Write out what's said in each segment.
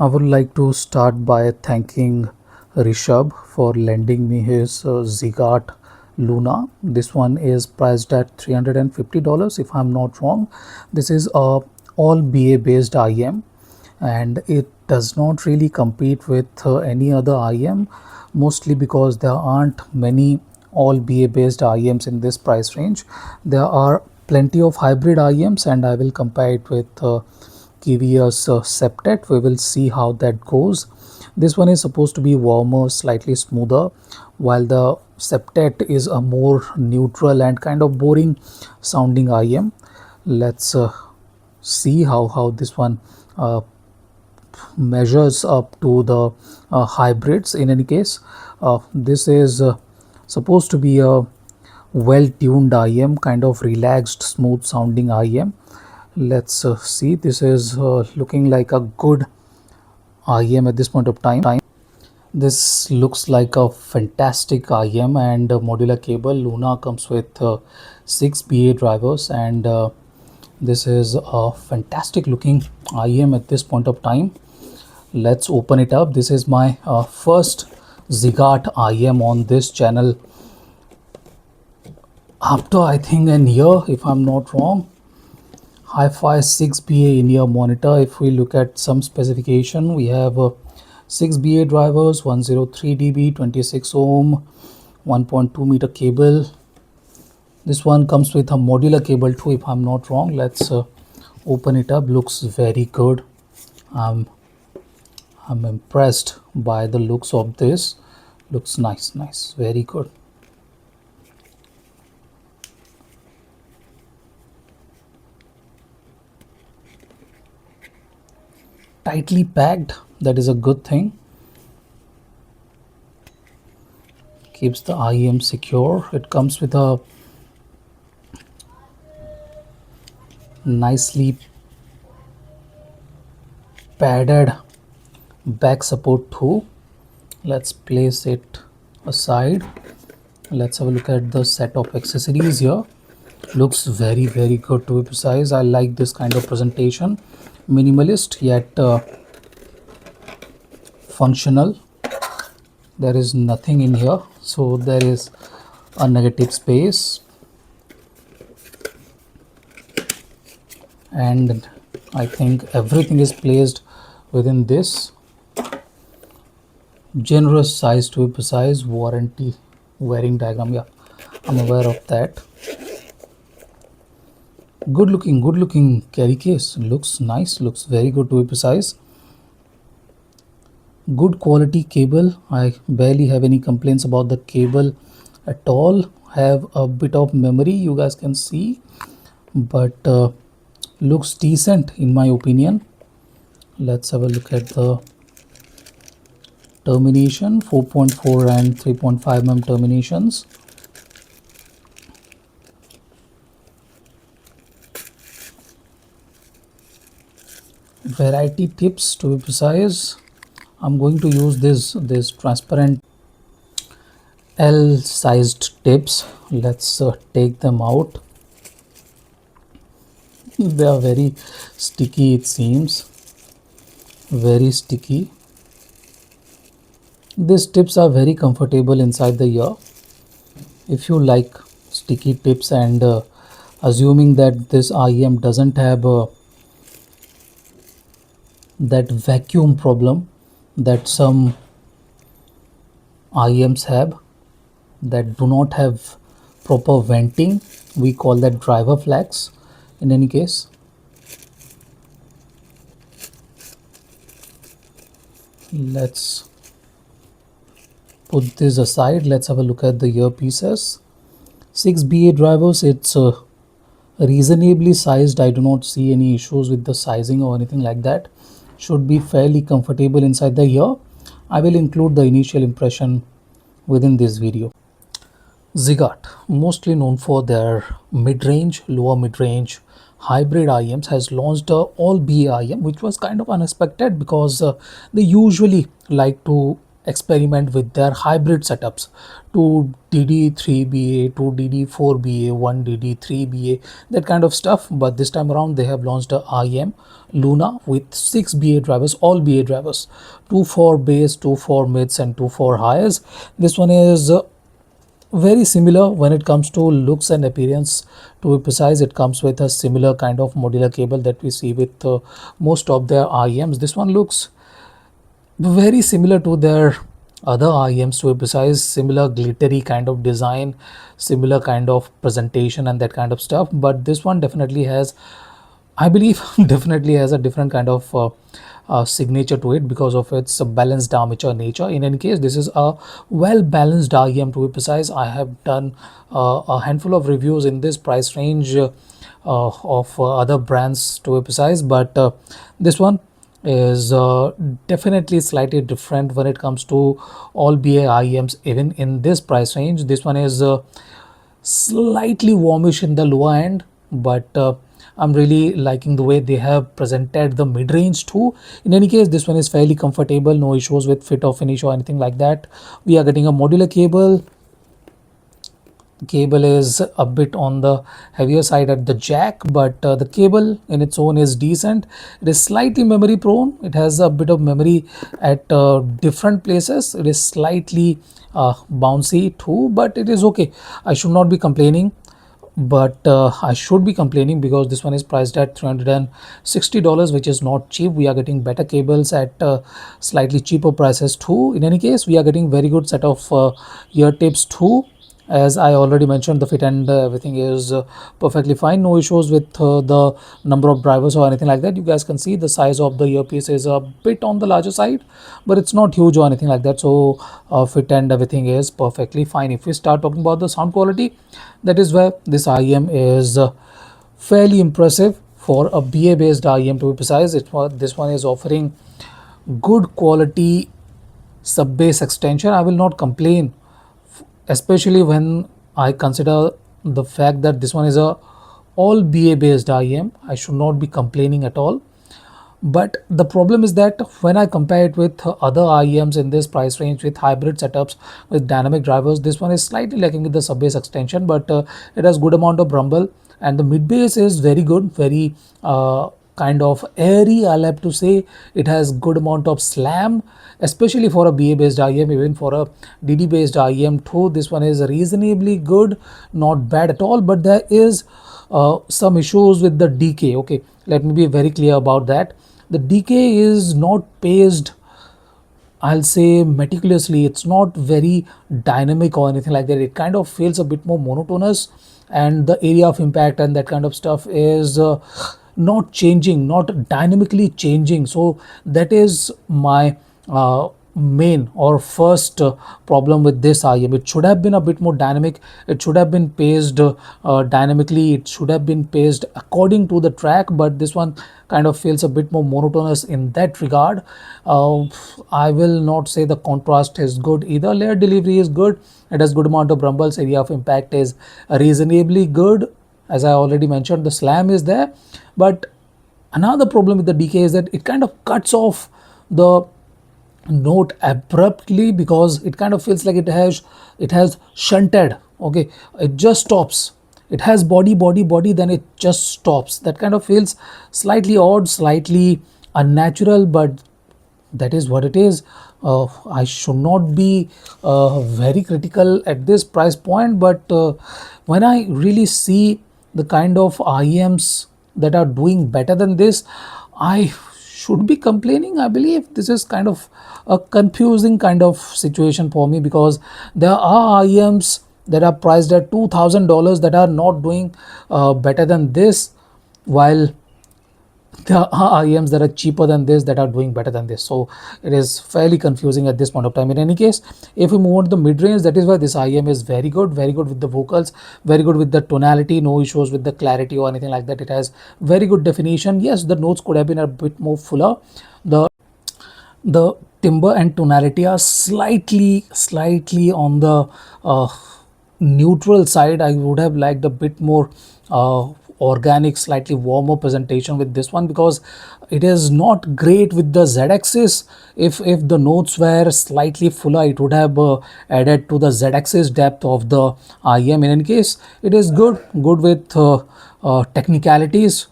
I would like to start by thanking Rishabh for lending me his ZiiGaat Luna. This one is priced at $350 if I'm not wrong. This is a all BA based IEM and it does not really compete with any other IEM, mostly because there aren't many all BA based IEMs in this price range. There are plenty of hybrid IEMs and I will compare it with Kiwi's septet. We will see how that goes. This one is supposed to be warmer, slightly smoother, while the septet is a more neutral and kind of boring sounding IM. Let's see how this one measures up to the hybrids. In any case, this is supposed to be a well tuned IM, kind of relaxed, smooth sounding IM. Let's see. This is looking like a good IEM at this point of time. This looks like a fantastic IEM and a modular cable. Luna comes with 6 BA drivers and this is a fantastic looking IEM at this point of time. Let's open it up. This is my first ZiiGaat IEM on this channel after I think a year, if I'm not wrong. Hi-Fi 6BA in-ear monitor. If we look at some specification, we have 6BA drivers, 103 dB, 26 ohm, 1.2 meter cable. This one comes with a modular cable too, if I'm not wrong. Let's open it up. Looks very good. I'm impressed by the looks of this. Looks nice, very good. Tightly packed, that is a good thing. Keeps the IEM secure. It comes with a nicely padded back support too. Let's place it aside. Let's have a look at the set of accessories here. Looks very good, to be precise. I like this kind of presentation. Minimalist yet functional. There is nothing in here, so there is a negative space, and I think everything is placed within this. Generous size, to be precise. Warranty wearing diagram, yeah, I'm aware of that. Good looking carry case. Looks nice, looks very good, to be precise. Good quality cable. I barely have any complaints about the cable at all. Have a bit of memory, you guys can see, but looks decent in my opinion. Let's have a look at the termination. 4.4 and 3.5 mm terminations. Variety tips, to be precise. I'm going to use this transparent L sized tips. Let's take them out. They are very sticky, it seems. Very sticky. These tips are very comfortable inside the ear. If you like sticky tips and assuming that this IEM doesn't have that vacuum problem that some IEMs have, that do not have proper venting, we call that driver flags. In any case, let's put this aside. Let's have a look at the earpieces. 6 BA drivers. It's reasonably sized. I do not see any issues with the sizing or anything like that. Should be fairly comfortable inside the ear. I will include the initial impression within this video. ZiiGaat, mostly known for their mid-range, lower mid-range hybrid IEMs, has launched a all BA IEM, which was kind of unexpected because they usually like to experiment with their hybrid setups, 2 DD3BA, 2 DD4BA, 1 DD3BA, that kind of stuff. But this time around they have launched a IEM Luna with 6 BA drivers, all BA drivers, 2 for bass, 2 for mids, and 2 for highs. This one is very similar when it comes to looks and appearance. To be precise, it comes with a similar kind of modular cable that we see with most of their IEMs. This one looks very similar to their other IEMs, to be precise, similar glittery kind of design, similar kind of presentation and that kind of stuff. But this one definitely has, I believe, definitely has a different kind of signature to it because of its balanced armature nature. In any case, this is a well balanced IEM, to be precise. I have done a handful of reviews in this price range of other brands, to be precise, but this one is definitely slightly different when it comes to all BA IEMs. Even in this price range, this one is slightly warmish in the lower end, but I'm really liking the way they have presented the mid-range too. In any case, this one is fairly comfortable, no issues with fit or finish or anything like that. We are getting a modular cable. Cable is a bit on the heavier side at the jack, but the cable in its own is decent. It is slightly memory prone. It has a bit of memory at different places. It is slightly bouncy too, but it is okay. I should not be complaining, but I should be complaining because this one is priced at $360, which is not cheap. We are getting better cables at slightly cheaper prices too. In any case, we are getting very good set of ear tips too. As I already mentioned, the fit and everything is perfectly fine. No issues with the number of drivers or anything like that. You guys can see the size of the earpiece is a bit on the larger side, but it's not huge or anything like that. So fit and everything is perfectly fine. If we start talking about the sound quality, that is where this IEM is fairly impressive for a BA based IEM, to be precise. This one is offering good quality sub bass extension. I will not complain, especially when I consider the fact that this one is a all BA based IEM. I should not be complaining at all. But the problem is that when I compare it with other IEMs in this price range with hybrid setups with dynamic drivers, this one is slightly lacking with the sub bass extension, but it has good amount of rumble, and the mid bass is very good, very kind of airy, I'll have to say. It has good amount of slam, especially for a BA based IEM, even for a DD based IEM too. This one is reasonably good, not bad at all, but there is some issues with the decay. Okay, let me be very clear about that. The decay is not paced, I'll say, meticulously. It's not very dynamic or anything like that. It kind of feels a bit more monotonous, and the area of impact and that kind of stuff is not changing, not dynamically changing. So that is my main or first problem with this IEM. It should have been a bit more dynamic. It should have been paced dynamically. It should have been paced according to the track, but this one kind of feels a bit more monotonous in that regard. I will not say the contrast is good either. Layer delivery is good. It has good amount of rumbles. Area of impact is reasonably good. As I already mentioned, the slam is there, but another problem with the decay is that it kind of cuts off the note abruptly, because it kind of feels like it has shunted. Okay, it just stops. It has body, then it just stops. That kind of feels slightly odd, slightly unnatural, but that is what it is. I should not be very critical at this price point, but when I really see the kind of IEMs that are doing better than this, I should be complaining. I believe this is kind of a confusing kind of situation for me, because there are IEMs that are priced at $2,000 that are not doing better than this, while there are IEMs that are cheaper than this that are doing better than this. So it is fairly confusing at this point of time. In any case, if we move on to the mid range, that is why this IEM is very good with the vocals, very good with the tonality, no issues with the clarity or anything like that. It has very good definition. Yes, the notes could have been a bit more fuller. The timbre and tonality are slightly on the neutral side. I would have liked a bit more organic, slightly warmer presentation with this one, because it is not great with the z-axis. If the notes were slightly fuller, it would have added to the z-axis depth of the IEM. In any case, it is good with technicalities,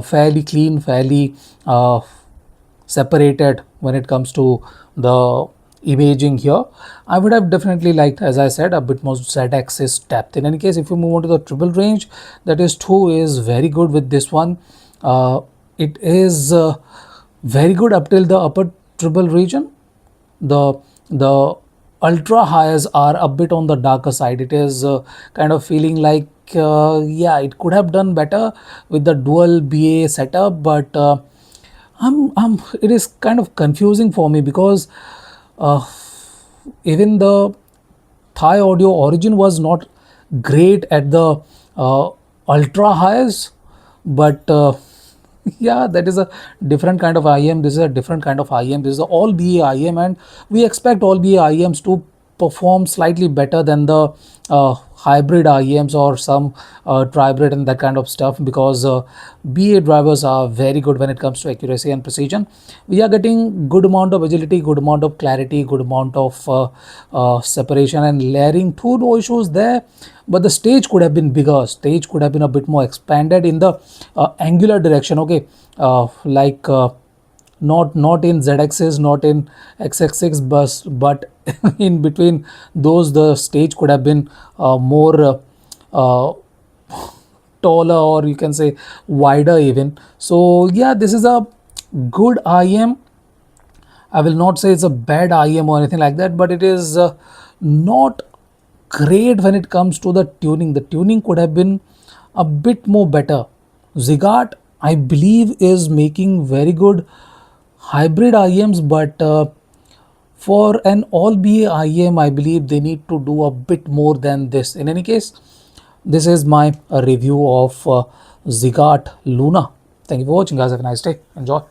fairly clean, fairly separated when it comes to the imaging here. I would have definitely liked, as I said, a bit more z-axis depth. In any case, if you move on to the triple range, that is 2 is very good with this one. It is very good up till the upper triple region. The ultra highs are a bit on the darker side. It is kind of feeling like yeah, it could have done better with the dual BA setup, but it is kind of confusing for me, because uh, even the Thai audio origin was not great at the ultra highs, but yeah, that is a different kind of IEM. This is a different kind of IEM. This is a all BA IEM, and we expect all BA IEMs to perform slightly better than the hybrid IEMs or some tribrid and that kind of stuff, because BA drivers are very good when it comes to accuracy and precision. We are getting good amount of agility, good amount of clarity, good amount of separation and layering. Two no issues there, but the stage could have been bigger. Stage could have been a bit more expanded in the angular direction. Okay, like not in z-axis, not in x-axis, but in between those, the stage could have been more taller, or you can say wider even. So yeah, this is a good IEM. I will not say it's a bad IEM or anything like that, but it is not great when it comes to the tuning. The tuning could have been a bit more better. ZiiGaat, I believe, is making very good hybrid IEMs, but for an all BA IEM, I believe they need to do a bit more than this. In any case, this is my review of ZiiGaat Luna. Thank you for watching, guys. Have a nice day. Enjoy.